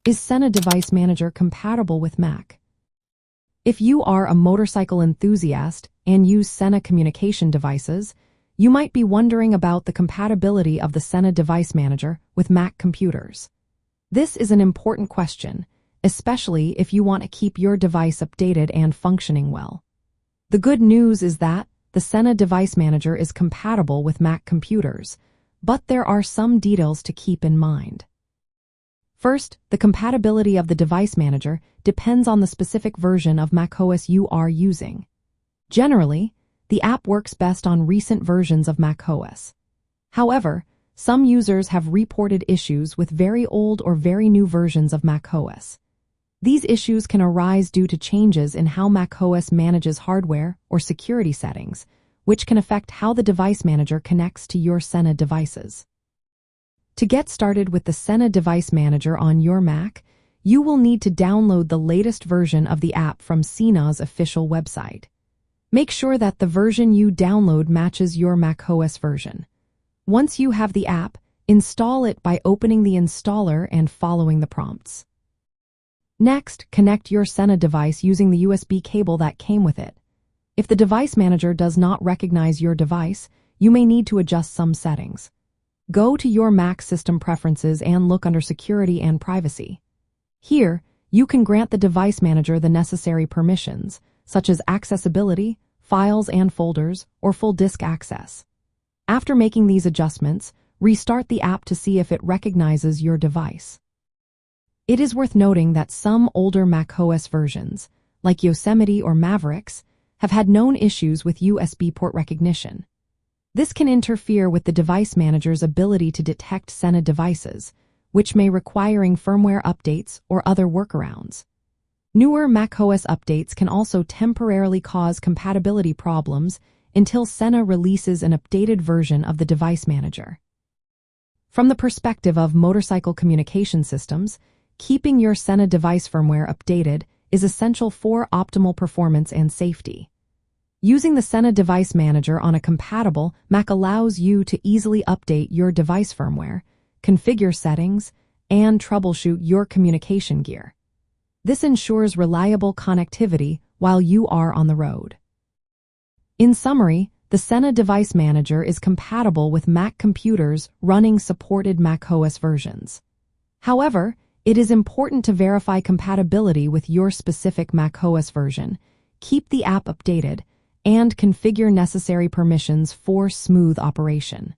Is Sena Device Manager compatible with Mac? If you are a motorcycle enthusiast and use Sena communication devices, you might be wondering about the compatibility of the Sena Device Manager with Mac computers. This is an important question, especially if you want to keep your device updated and functioning well. The good news is that the Sena Device Manager is compatible with Mac computers, but there are some details to keep in mind. First, the compatibility of the device manager depends on the specific version of macOS you are using. Generally, the app works best on recent versions of macOS. However, some users have reported issues with very old or very new versions of macOS. These issues can arise due to changes in how macOS manages hardware or security settings, which can affect how the device manager connects to your Sena devices. To get started with the Sena Device Manager on your Mac, you will need to download the latest version of the app from Sena's official website. Make sure that the version you download matches your macOS version. Once you have the app, install it by opening the installer and following the prompts. Next, connect your Sena device using the USB cable that came with it. If the device manager does not recognize your device, you may need to adjust some settings. Go to your Mac system preferences and look under Security and Privacy. Here, you can grant the device manager the necessary permissions, such as accessibility, files and folders, or full disk access. After making these adjustments, restart the app to see if it recognizes your device. It is worth noting that some older macOS versions, like Yosemite or Mavericks, have had known issues with USB port recognition. This can interfere with the device manager's ability to detect Sena devices, which may requiring firmware updates or other workarounds. Newer macOS updates can also temporarily cause compatibility problems until Sena releases an updated version of the device manager. From the perspective of motorcycle communication systems, keeping your Sena device firmware updated is essential for optimal performance and safety. Using the Sena Device Manager on a compatible Mac allows you to easily update your device firmware, configure settings, and troubleshoot your communication gear. This ensures reliable connectivity while you are on the road. In summary, the Sena Device Manager is compatible with Mac computers running supported macOS versions. However, it is important to verify compatibility with your specific macOS version, keep the app updated, and configure necessary permissions for smooth operation.